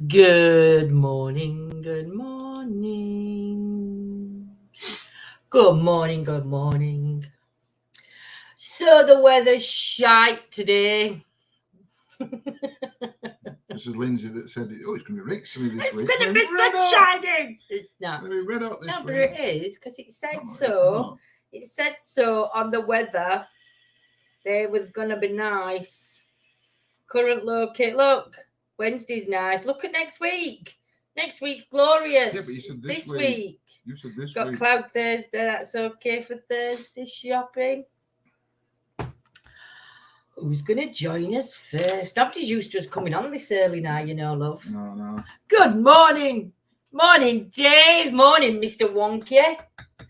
Good morning, good morning. Good morning, good morning. So the weather's shite today. This is Lindsay that said, "Oh, it's going to be raining sunny this week." It's going to be sunshiny. It's not. It's going to be red hot this No, week. but it is because it said No, it's so. not. It said so on the weather. They was going to be nice. Current look. Wednesday's nice. Look at next week. Next week, glorious. Yeah, but you said It's this this week. week. You said this Got week. Cloud Thursday. That's okay for Thursday shopping. Who's going to join us first? Nobody's used to us coming on this early now, you know, love. No. Good morning. Morning, Dave. Morning, Mr. Wonky.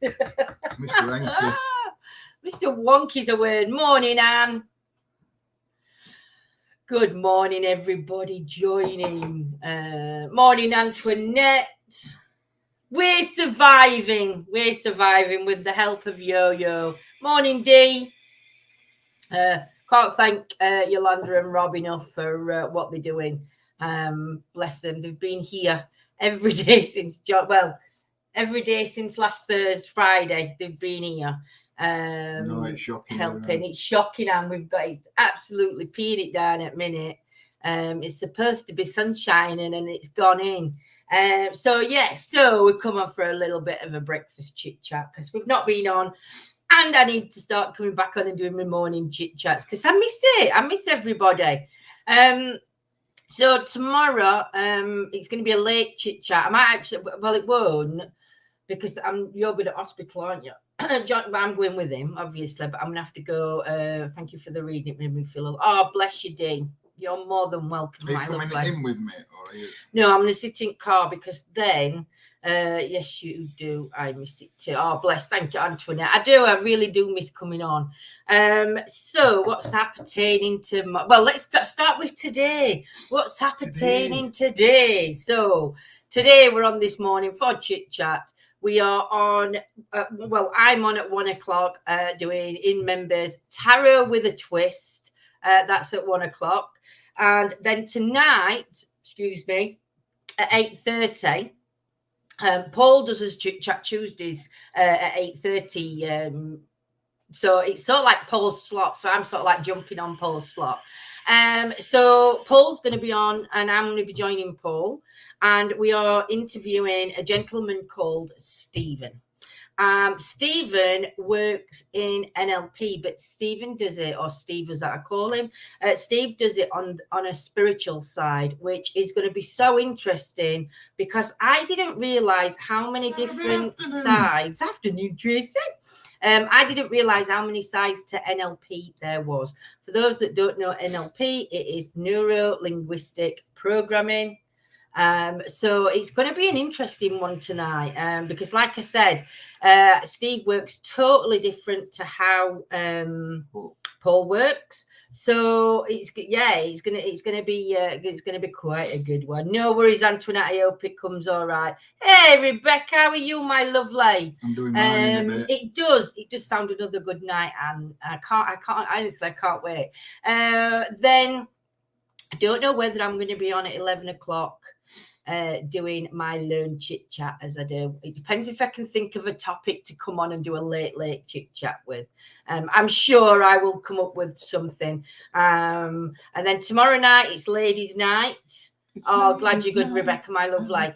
Mr. Anky. Mr. Wonky's a word. Morning, Anne. Good morning, everybody joining. Morning, Antoinette. We're surviving. We're surviving with the help of Yo-Yo. Morning, Dee. Can't thank Yolanda and Rob enough for what they're doing. Bless them. They've been here every day since every day since last Thursday, Friday. They've been here. No, it's shocking. Helping. It's shocking, and we've got it absolutely peeing it down at minute. It's supposed to be sun shining and it's gone in. So we come on for a little bit of a breakfast chit chat because we've not been on, and I need to start coming back on and doing my morning chit chats because I miss it. I miss everybody. So tomorrow, it's going to be a late chit chat. I might actually, well, it won't because you're good at hospital, aren't you? John, I'm going with him, obviously, but I'm going to have to go. Thank you for the reading. It made me feel, bless you, Dean. You're more than welcome. Are you coming in with me, or are you? No, I'm going to sit in car because then, yes, you do. I miss it too. Oh, bless. Thank you, Antoinette. I do. I really do miss coming on. So what's happening well, let's start with today. What's happening today? So today we're on this morning for chit chat. We are on, I'm on at 1 o'clock doing in members tarot with a twist. That's at 1 o'clock. And then tonight, at 8:30, Paul does his chat Tuesdays at 8:30. So it's sort of like Paul's slot. So I'm sort of like jumping on Paul's slot. So Paul's going to be on and I'm going to be joining Paul. And we are interviewing a gentleman called Stephen. Stephen works in NLP, but Stephen does it, or Steve as I call him, Steve does it on a spiritual side, which is going to be so interesting because I didn't realize how many different sides. Afternoon, Tracy. I didn't realize how many sides to NLP there was. For those that don't know NLP, it is neuro-linguistic programming. So it's going to be an interesting one tonight because like I said, Steve works totally different to how Paul works. So it's gonna be quite a good one. No worries, Antoinette. I hope it comes all right. Hey, Rebecca, how are you, my lovely? I'm doing mine in a bit. It does sound another good night, and I can't wait. Then I don't know whether I'm going to be on at 11 o'clock doing my learn chit chat as I do. It depends if I can think of a topic to come on and do a late chit chat with. I'm sure I will come up with something. And then tomorrow night, it's ladies' night. Glad you're good, Rebecca, my lovely.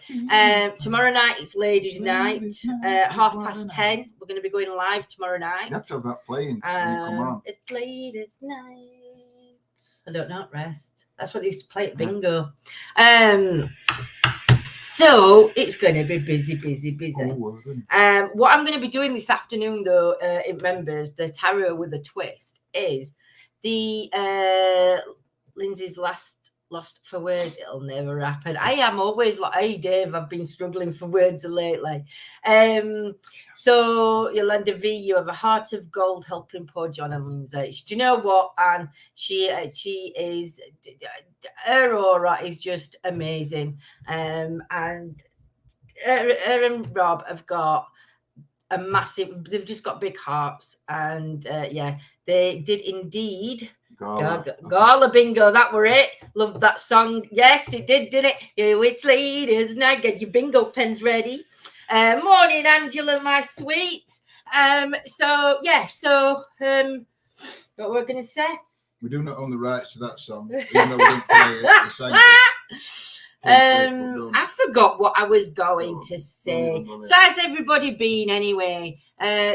Tomorrow night, it's ladies' night. 10:30. We're going to be going live tomorrow night. You have to have that playing when you come on. It's ladies' night. I don't know, rest. That's what they used to play at bingo. So it's going to be busy. What I'm going to be doing this afternoon, though, in members, the tarot with a twist, is the Lindsay's lost for words. It'll never happen. I am always like, hey, Dave, I've been struggling for words lately. So Yolanda V, you have a heart of gold helping poor John and Lindsay. Do you know what? And she is, her aura is just amazing. And her and Rob have got they've just got big hearts. And they did indeed Gala bingo, that were it. Loved that song. Yes, it did, didn't it? It's ladies night. Get your bingo pens ready. Morning, Angela, my sweets. What we're gonna say? We do not own the rights to that song, even though we didn't play it. We sang it. I forgot what I was going to say. So how's everybody been anyway?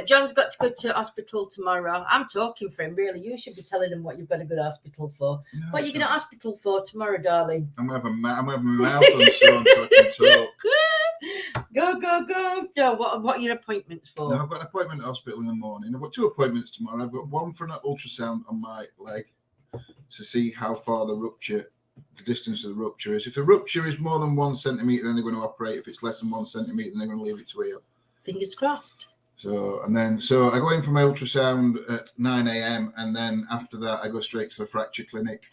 John's got to go to hospital tomorrow. I'm talking for him, really. You should be telling him what you've got to go to hospital for. No, what are you going to hospital for tomorrow, darling? I'm going to have my mouth on so I can talk. Go. So what are your appointments for? No, I've got an appointment at hospital in the morning. I've got 2 appointments tomorrow. I've got one for an ultrasound on my leg to see how far the distance of the rupture is. If the rupture is more than 1 centimetre, then they're going to operate. If it's less than 1 centimetre, then they're going to leave it to heal. Fingers crossed. So I go in for my ultrasound at 9 a.m. and then after that I go straight to the fracture clinic.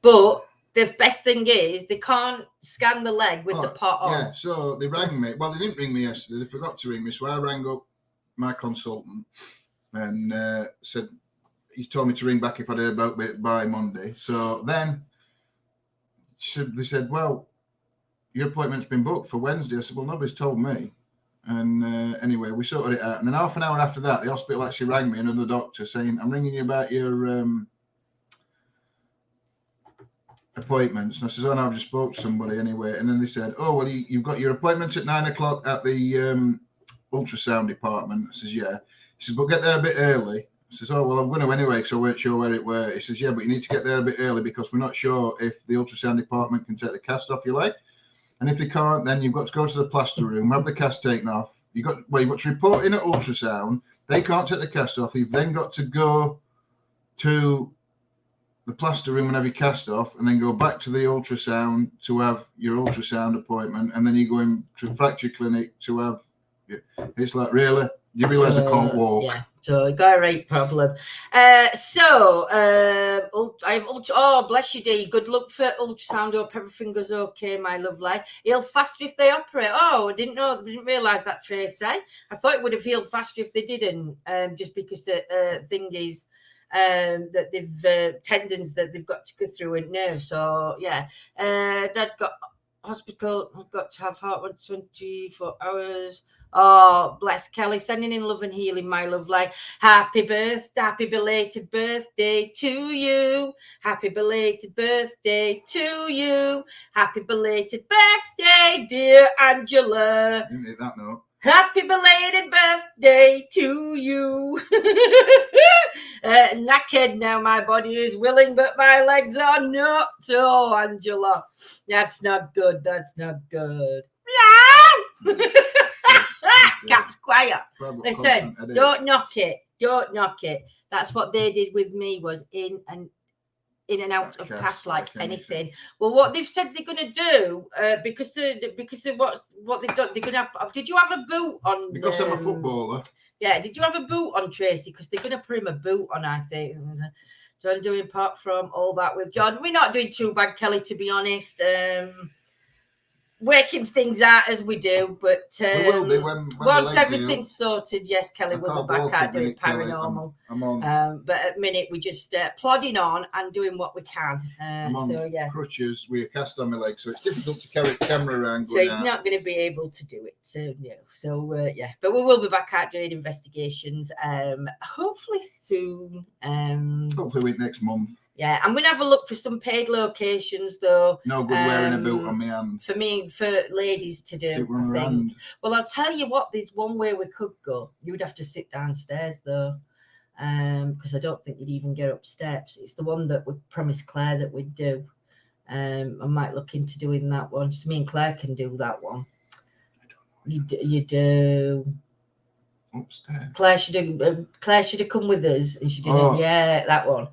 But the best thing is they can't scan the leg with the pot on. Yeah, so they rang me. Well, they didn't ring me yesterday. They forgot to ring me. So I rang up my consultant and said, he told me to ring back if I'd heard about it by Monday. So then they said, well, your appointment's been booked for Wednesday. I said, well, nobody's told me. And anyway, we sorted it out. And then half an hour after that, the hospital actually rang me, another doctor, saying, I'm ringing you about your appointments. And I said, oh, no, I've just spoke to somebody anyway. And then they said, oh, well, you've got your appointment at 9 o'clock at the ultrasound department. I says, yeah. He says, but get there a bit early. I says, oh, well, I'm going to anyway because I weren't sure where it were. He says, yeah, but you need to get there a bit early because we're not sure if the ultrasound department can take the cast off your leg. And if they can't, then you've got to go to the plaster room, have the cast taken off. You've got to report in at ultrasound. They can't take the cast off. You've then got to go to the plaster room and have your cast off, and then go back to the ultrasound to have your ultrasound appointment, and then you go in to the fracture clinic to have. It's like, really? You realise I can't walk? Yeah. So I got a right problem. I have bless you, dear. Good luck for ultrasound. Hope everything goes okay, my lovely. Heal faster if they operate. Oh, I didn't realise that, Tracy. I thought it would have healed faster if they didn't. Just because the thing is that they've tendons that they've got to go through and nerves. So yeah, Dad got hospital. I've got to have heart 24 hours. Oh, bless Kelly. Sending in love and healing, my lovely. Happy belated birthday to you. Happy belated birthday to you. Happy belated birthday, dear Angela. Didn't hit that note. Happy belated birthday to you. Knackered now, my body is willing, but my legs are not. Oh, Angela, that's not good. That's not good. Cat's quiet. Listen, don't knock it. Don't knock it. That's what they did with me, was in and out of cast like anything. Well, what they've said they're going to do, because of what they've done, they're going to have. Did you have a boot on? Because I'm a footballer. Yeah. Did you have a boot on, Tracy? Because they're going to put him a boot on, I think. John doing apart from all that with John. We're not doing too bad, Kelly, to be honest. Working things out as we do, but we will be when once everything's sorted. Yes, Kelly, we'll be back out doing paranormal. I'm on. But at the minute we're just plodding on and doing what we can. I'm on so yeah, crutches with a cast on my leg, so it's difficult to carry the camera around. So he's not going to be able to do it. So no. So yeah, but we will be back out doing investigations. Hopefully soon. Hopefully next month. Yeah, I'm going to have a look for some paid locations, though. No good wearing a boot on my hand. For ladies to do, I think. Well, I'll tell you what, there's one way we could go. You would have to sit downstairs, though, because I don't think you'd even get up steps. It's the one that we promised Claire that we'd do. I might look into doing that one. So me and Claire can do that one. You do. Upstairs. Claire should have come with us, and she didn't. Yeah, that one.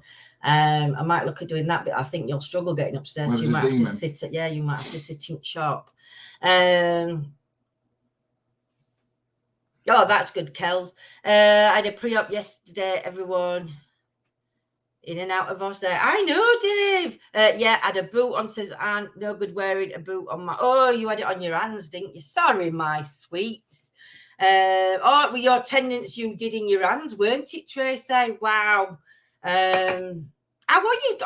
I might look at doing that, but I think you'll struggle getting upstairs. So you might have to sit you might have to sit in shop. Oh, that's good, Kels. I had a pre-op yesterday, everyone. In and out of us there. I know, Dave. Yeah, I had a boot on, says Anne. No good wearing a boot on my. Oh, you had it on your hands, didn't you? Sorry, my sweets. Well, your tendons you did in your hands, weren't it, Tracy? Wow. How are you?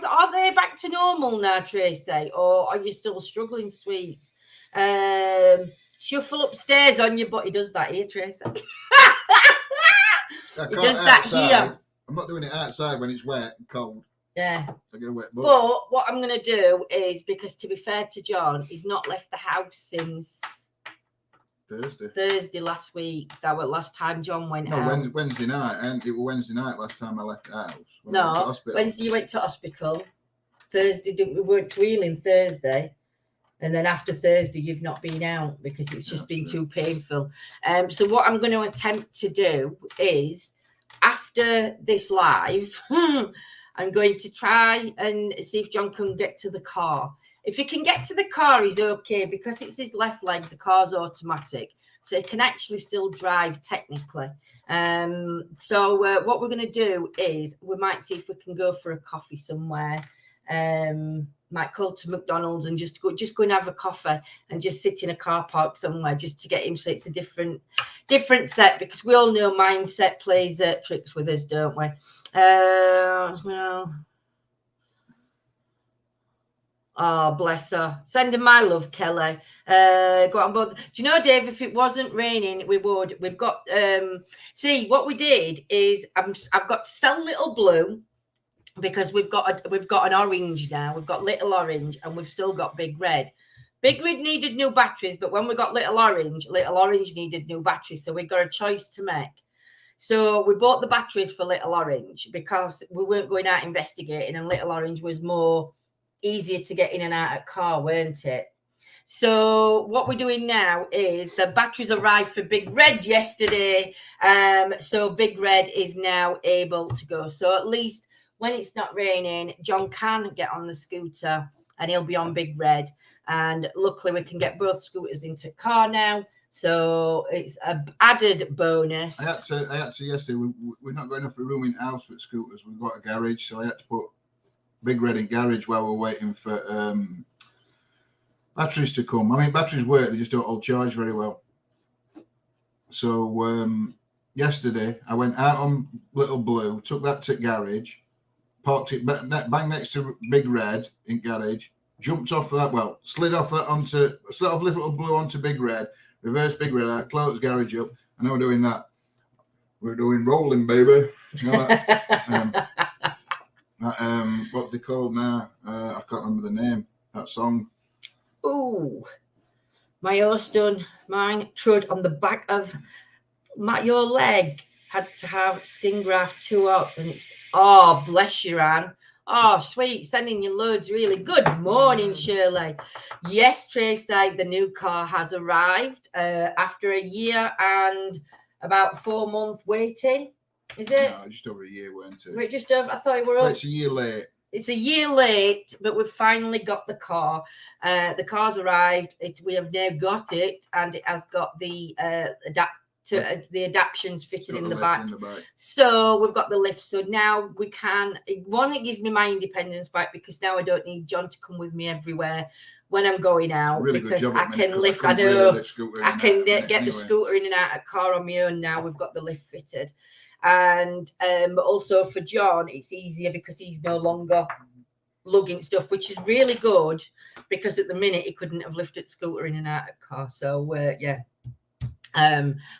Are they back to normal now, Tracy, or are you still struggling, sweet? Shuffle upstairs on you, but he does that here, Tracy. I He can't does that outside. here. I'm not doing it outside when it's wet and cold. Yeah. I get a wet butt. But what I'm going to do is, because to be fair to John, he's not left the house since Thursday last week. That was last time John went out. No, Wednesday night, and it was Wednesday night last time I left the house. No, Wednesday you went to hospital. Thursday we weren't wheeling Thursday, and then after Thursday you've not been out because it's just been too painful. So what I'm going to attempt to do is, after this live, I'm going to try and see if John can get to the car. If he can get to the car, he's okay, because it's his left leg. The car's automatic, so he can actually still drive technically. So what we're going to do is we might see if we can go for a coffee somewhere. Might call to McDonald's and just go and have a coffee and just sit in a car park somewhere just to get him, so it's a different set, because we all know mindset plays tricks with us, don't we? Well, oh, bless her. Send her my love, Kelly. Go on both. Do you know, Dave, if it wasn't raining, we would. We've got see, what we did is I've got to sell Little Blue, because we've got an orange now. We've got Little Orange, and we've still got Big Red. Big Red needed new batteries, but when we got Little Orange needed new batteries. So we got a choice to make. So we bought the batteries for Little Orange because we weren't going out investigating, and Little Orange was more easier to get in and out of car, weren't it? So what we're doing now is the batteries arrived for Big Red yesterday. So Big Red is now able to go. So at least when it's not raining, John can get on the scooter and he'll be on Big Red. And luckily we can get both scooters into car now. So it's an added bonus. I had to yesterday. We're not got enough room in the house for scooters. We've got a garage, so I had to put Big Red in garage while we're waiting for batteries to come. I mean, batteries work; they just don't all charge very well. So yesterday I went out on Little Blue, took that to garage, parked it bang next to Big Red in garage, jumped off that. Well, slid off Little Blue onto Big Red. Reverse Big Red out, close garage up, and now we're doing that. We're doing rolling, baby. You know what's it called now? I can't remember the name. That song. Oh, my horse done. Mine trod on the back of your leg. Had to have skin graft 2 up, and it's bless you, Anne. Oh, sweet. Sending you loads, really. Good morning, Shirley. Yes, Tracy, the new car has arrived after a year and about 4 months waiting. Is it? No, just over a year, weren't it? Wait, just over. I thought it were. Well, it's a year late. It's a year late, but we've finally got the car. The car's arrived. We have now got it, and it has got the the adaptions fitted in the back. So we've got the lift. So now we can. One, it gives me my independence back, because now I don't need John to come with me everywhere when I'm going out, really because I can lift. I know I can get the scooter in and out of car on my own now. We've got the lift fitted. And also for John, it's easier because he's no longer lugging stuff, which is really good, because at the minute he couldn't have lifted scooter in and out of car. So yeah.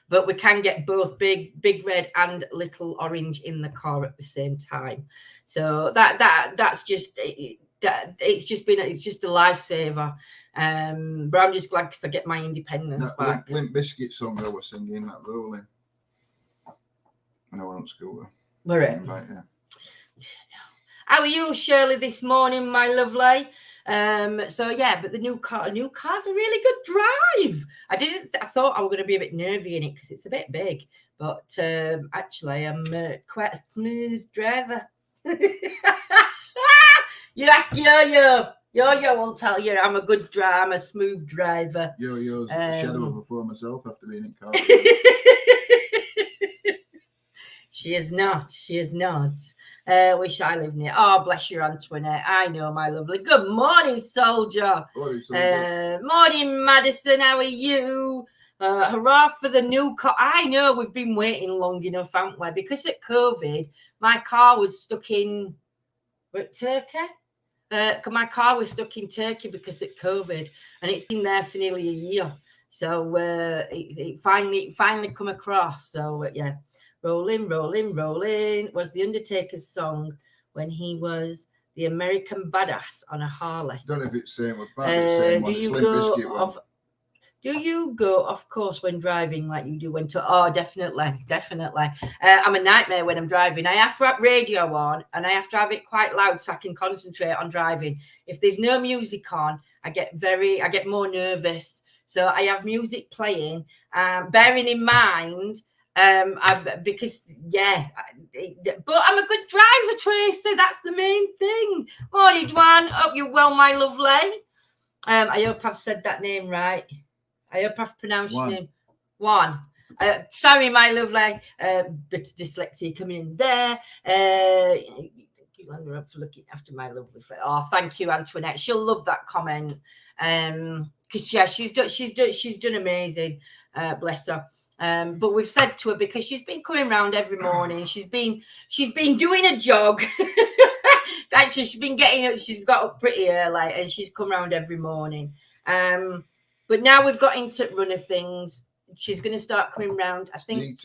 But we can get both Big Red and Little Orange in the car at the same time. So that's just it's just a lifesaver. But I'm just glad because I get my independence back. Limp Bizkit song I was singing, that rolling. I know we're on scooter. We're in. Right, yeah. How are you, Shirley, this morning, my lovely? So yeah, but the new car's a really good drive. I thought I was going to be a bit nervy in it because it's a bit big, but actually I'm quite a smooth driver. You ask Yo-Yo. Yo-Yo will tell you I'm a good driver, I'm a smooth driver. Yo-Yo's a shadow of a former myself after being in car. She is not. Wish I lived near. Oh, bless you, Antoinette. I know, my lovely. Good morning, soldier. Morning, Madison. How are you? Hurrah for the new car. I know we've been waiting long enough, haven't we? Because at COVID, my car was stuck in We're at Turkey. 'Cause my car was stuck in Turkey because of COVID, and it's been there for nearly a year. So it finally come across. So yeah, rolling, rolling, rolling was the Undertaker's song when he was the American Badass on a Harley. I don't know if it's the same, but partly the same one. It's Limp Bizkit one. Do you go off course when driving like you do when to? Oh, definitely. I'm a nightmare when I'm driving. I have to have radio on and I have to have it quite loud so I can concentrate on driving. If there's no music on, I get more nervous. So I have music playing, bearing in mind, because but I'm a good driver, Tracy. That's the main thing. Morning, Juan. Hope you're well, my lovely. I hope I've said that name right. I hope I've pronounced your name. Juan. Sorry, my lovely. Bit of dyslexia coming in there. Yolanda for looking after my lovely friend. Oh, thank you, Antoinette. She'll love that comment. Because yeah, she's done amazing. Bless her. But we've said to her because she's been coming round every morning. She's been doing a jog. Actually, she's got up pretty early and she's come round every morning. But now we've got into runner things. She's going to start coming round. I think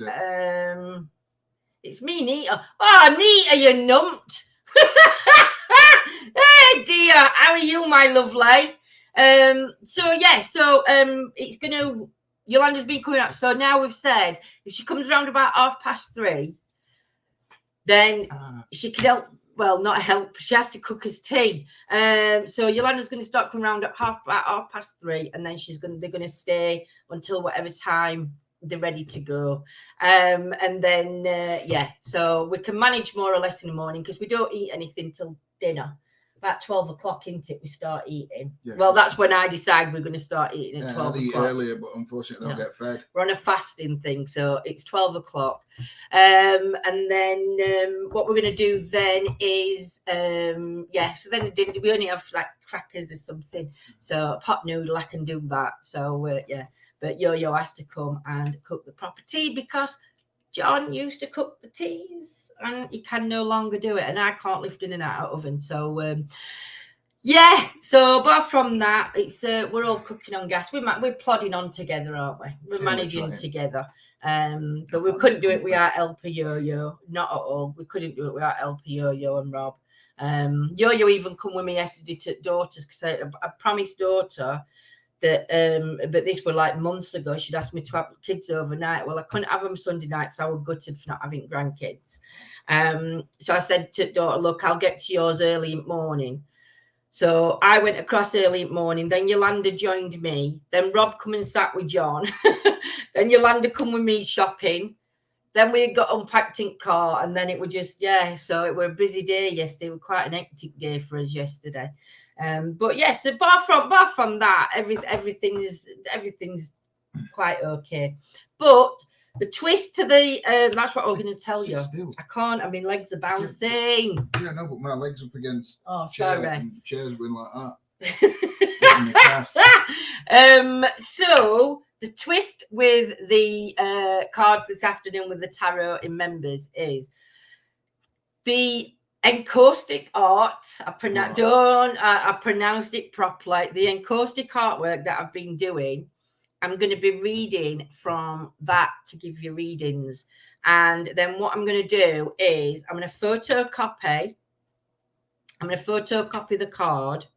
it's me, Nita. Oh, Nita, you numped. Hey, dear. How are you, my lovely? It's going to... Yolanda's been coming up. So now we've said if she comes around about 3:30, then she can help. Well, not help. She has to cook us tea. So Yolanda's going to start coming around at 3:30, and then they're going to stay until whatever time they're ready to go. And then so we can manage more or less in the morning because we don't eat anything till dinner. About 12 o'clock, isn't it? We start eating. Yeah. Well, that's when I decide we're going to start eating at 12 o'clock. I eat earlier, but unfortunately, I don't get fed. We're on a fasting thing, so it's 12 o'clock. And then what we're going to do then is, so then we only have like crackers or something. So a pot noodle, I can do that. So, but Yo-Yo has to come and cook the proper tea because John used to cook the teas and he can no longer do it. And I can't lift in and out of oven. So, so apart from that, it's we're all cooking on gas. We're plodding on together, aren't we? We're managing together. But we couldn't do it without Elpa Yo-Yo. Not at all. We couldn't do it without Elpa Yo-Yo and Rob. Yo-Yo even come with me yesterday to Daughter's because I promised Daughter that but this were like months ago. She'd asked me to have kids overnight. Well, I couldn't have them Sunday night, so I was gutted for not having grandkids. So I said to Daughter, look, I'll get to yours early morning. So I went across early morning. Then Yolanda joined me. Then Rob come and sat with John. Then Yolanda come with me shopping. Then we got unpacked in car, and then it was just so it was a busy day yesterday. It was quite an hectic day for us yesterday. But yes, apart from that, everything's quite okay. But the twist to the that's what I'm going to tell you. Still. I can't. I mean, legs are bouncing. Yeah, no, but my legs up against. Oh, sorry. And chairs going like that. So the twist with the cards this afternoon with the tarot in members is the encaustic art. I pronounced it properly. The encaustic artwork that I've been doing, I'm going to be reading from that to give you readings. And then what I'm going to do is I'm going to photocopy the card,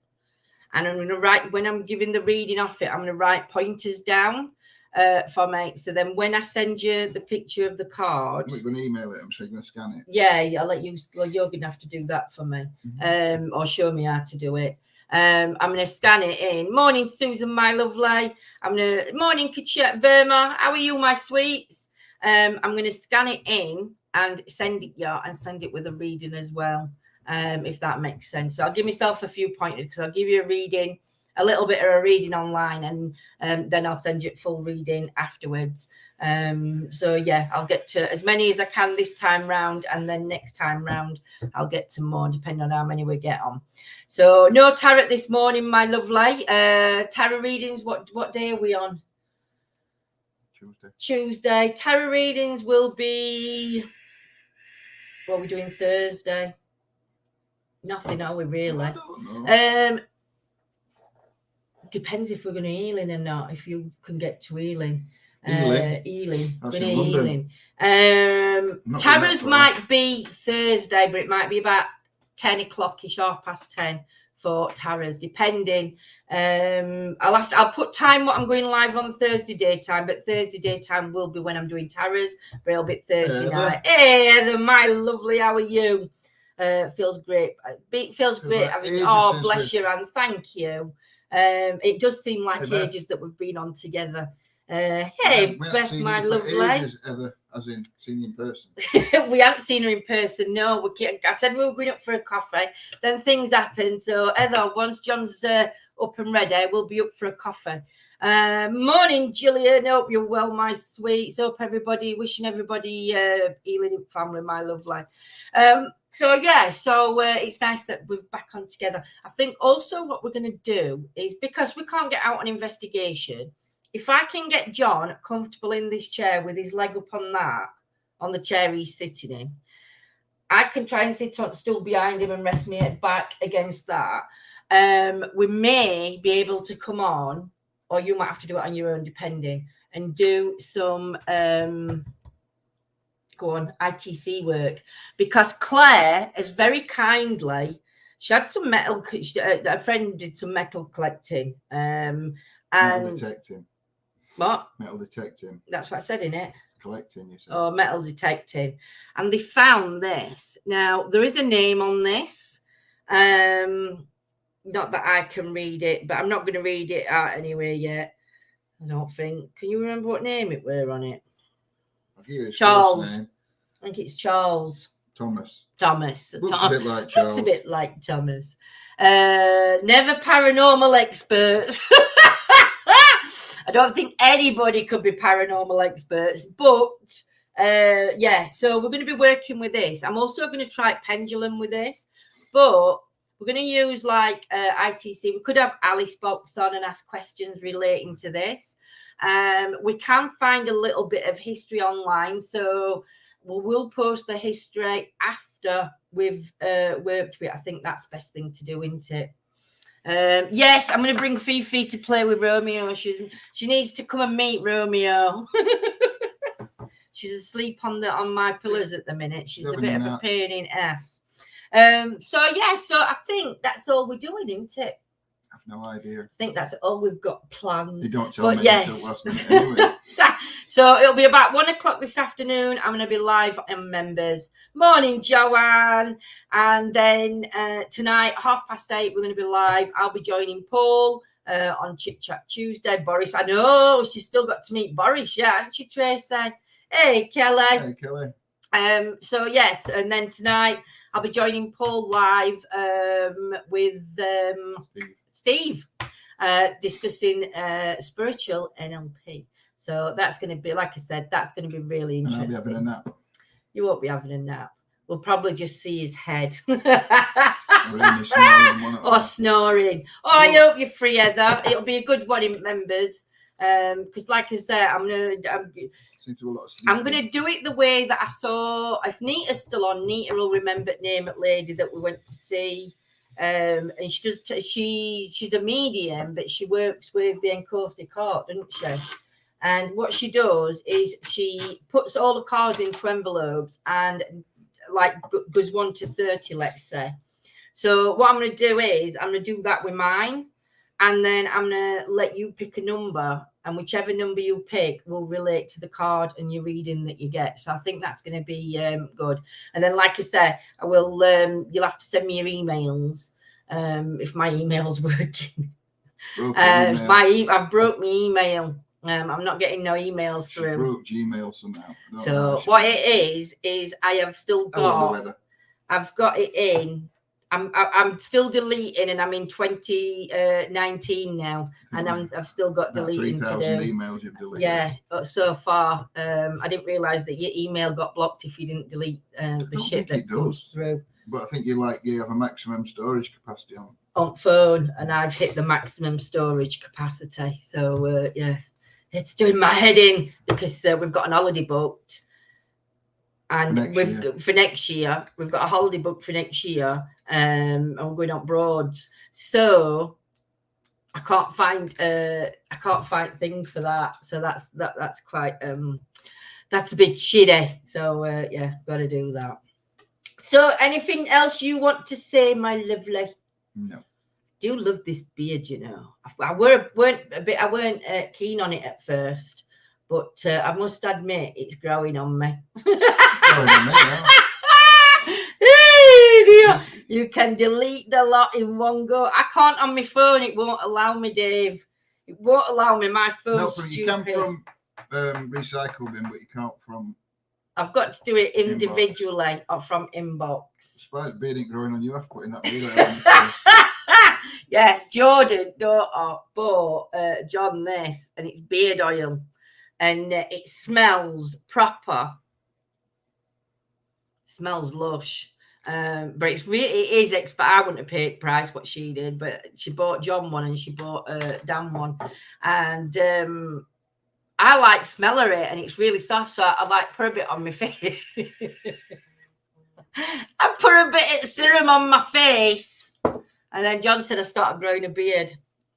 and I'm going to write, when I'm giving the reading off it, I'm going to write pointers down for me. So then when I send you the picture of the card, we're going to email it. I'm sure you're going to scan it. Yeah, I'll let you. Well, you're going to have to do that for me, or show me how to do it. I'm going to scan it in. Morning, Susan, my lovely. Morning, Kachette Verma. How are you, my sweets? I'm going to scan it in and send it with a reading as well, if that makes sense. So I'll give myself a few pointers because I'll give you a little bit of a reading online, and then I'll send you a full reading afterwards. I'll get to as many as I can this time round, and then next time round I'll get to more depending on how many we get on. So no tarot this morning, my lovely. Tarot readings, what day are we on? Tuesday. Tarot readings will be, what are we doing Thursday? Nothing, are we really? I don't know. Depends if we're going to Ealing or not. If you can get to Ealing. Ealing. That's in London. Tara's might be Thursday, but it might be about 10 o'clock-ish, 10:30 for Tara's, depending. I'll put time what I'm going live on Thursday daytime, but Thursday daytime will be when I'm doing Tara's, but it'll be Thursday night. Hey, Heather, my lovely, how are you? Feels great. Feels great. Oh, bless you, and thank you. It does seem like ages that we've been on together. Hey, Beth, my lovely. Ages, Heather, as in seen you in person. We haven't seen her in person. No, I said we were going up for a coffee. Then things happened. So, Heather, once John's up and ready, we'll be up for a coffee. Morning, Gillian. Hope you're well, my sweets. Hope everybody, wishing everybody healing family, my lovely. So it's nice that we're back on together. I think also what we're going to do is, because we can't get out on investigation, if I can get John comfortable in this chair with his leg up on the chair he's sitting in, I can try and sit on stool behind him and rest my head back against that. We may be able to come on, or you might have to do it on your own, depending, and do some ITC work, because Claire has very kindly, she had some metal, a friend did some metal collecting, and metal detecting. What? Metal detecting. That's what I said in it. Collecting, you said. Oh, metal detecting. And they found this. Now, there is a name on this. Not that I can read it, but I'm not going to read it out anyway yet. I don't think. Can you remember what name it were on it? Charles. I think it's Charles. Thomas. Looks a bit like Charles. Looks a bit like Thomas. Never paranormal experts. I don't think anybody could be paranormal experts, but so we're going to be working with this. I'm also going to try pendulum with this, but we're going to use like ITC. We could have Alice box on and ask questions relating to this. We can find a little bit of history online, so we'll post the history after we've worked with it. I think that's the best thing to do, isn't it? Yes, I'm going to bring Fifi to play with Romeo. She needs to come and meet Romeo. She's asleep on my pillows at the minute. She's a bit of a pain in ass. So I think that's all we're doing, isn't it? I have no idea. I think that's all we've got planned. They don't tell me until last minute anyway. So it'll be about 1 o'clock this afternoon. I'm going to be live on members. Morning, Joanne. And then tonight, 8:30, we're going to be live. I'll be joining Paul on Chit Chat Tuesday. Boris, I know she's still got to meet Boris, yeah, hasn't she, Tracy? Hey, Kelly. Hey, Kelly. And then tonight I'll be joining Paul live with Steve discussing spiritual NLP. So that's going to be, like I said, that's going to be really interesting. And I'll be having a nap. You won't be having a nap. We'll probably just see his head. Or snoring. Oh, I hope you're free, Heather. It'll be a good one in members. Because like I said, I'm gonna do it the way that I saw. If Nita's still on, Nita will remember the name of the lady that we went to see. And she's a medium, but she works with the encaustic art, doesn't she? And what she does is she puts all the cards into envelopes and like goes 1 to 30, let's say. So what I'm going to do is I'm going to do that with mine. And then I'm going to let you pick a number, and whichever number you pick will relate to the card and your reading that you get. So I think that's going to be good. And then, like I said, I will. You'll have to send me your emails if my email's working. I've broke my email. I'm not getting no emails through. She broke Gmail somehow. So what it is I have still got. I've got it in. I'm still deleting, and I'm in 2019 now, and I've still got deleting to do. 3,000 emails you've deleted. Yeah, so far, I didn't realise that your email got blocked if you didn't delete the shit that comes through. But I think you have a maximum storage capacity on phone, and I've hit the maximum storage capacity. So it's doing my head in because we've got an holiday booked. And for next year, we've got a holiday booked for next year, and we're going up Broads. So I can't find thing for that. So that's quite that's a bit shitty. So yeah, got to do that. So anything else you want to say, my lovely? No. I do love this beard, you know. I weren't keen on it at first, but I must admit it's growing on me. You can delete the lot in one go. I can't on my phone. It won't allow me, Dave. It won't allow me. My phone's stupid. You can from recycle bin, but you can't from. I've got to do it individually or from inbox. Despite beard ain't growing on you, I've putting that beard on your face. Yeah, Jordan bought John this, and it's beard oil, and it smells proper. Smells lush. But it is I wouldn't have paid price what she did, but she bought John one and she bought Dan one, and I like smell of it, and it's really soft, so I like put a bit on my face. I put a bit of serum on my face, and then John said I started growing a beard,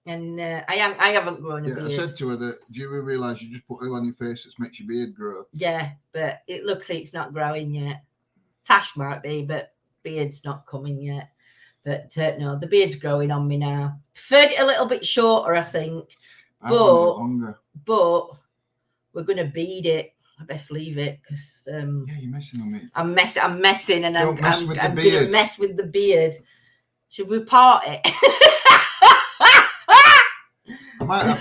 and I haven't grown a beard. I said to her that, do you realise you just put oil on your face that makes your beard grow? Yeah, but it looks like it's not growing yet. Tash might be, but beard's not coming yet. But no, the beard's growing on me now. Preferred it a little bit shorter, I think. But we're gonna bead it. I best leave it because yeah, you're messing on me. I'm messing, and I'm gonna mess with the beard. Should we part it? I might have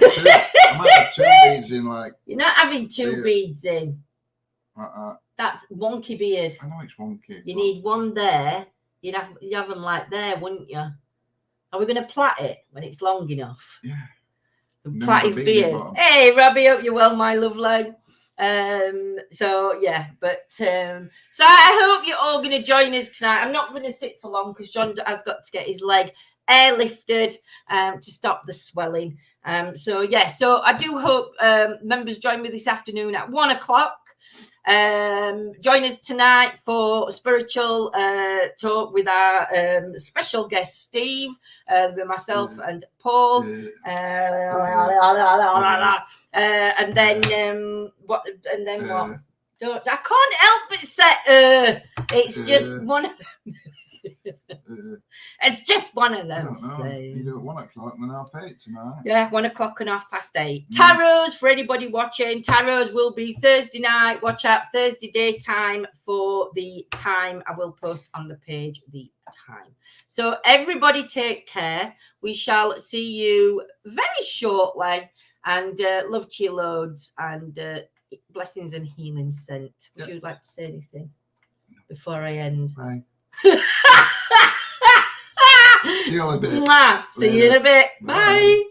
two beads in. Like, you're not having two beads in. That's wonky beard. I know it's wonky. You need one there. You'd have them like there, wouldn't you? Are we going to plait it when it's long enough? Yeah. Plait his beard. Hey, Robbie, hope you're well, my lovely. So yeah, but so I hope you're all going to join us tonight. I'm not going to sit for long because John has got to get his leg airlifted to stop the swelling. So yeah, so I do hope members join me this afternoon at 1:00. Join us tonight for spiritual talk with our special guest Steve, with myself and Paul, and then what? And then what? I can't help but say it's just one of them. It's just one of them. You do it 1:00 and then 8:30 tonight. Yeah, 1:00 and 8:30. Tarots, for anybody watching, tarots will be Thursday night. Watch out Thursday daytime for the time. I will post on the page the time. So everybody take care. We shall see you very shortly, and love to you loads, and blessings and healing sent. Would you like to say anything before I end? Bye. See you in a bit. See you in a bit. Bye.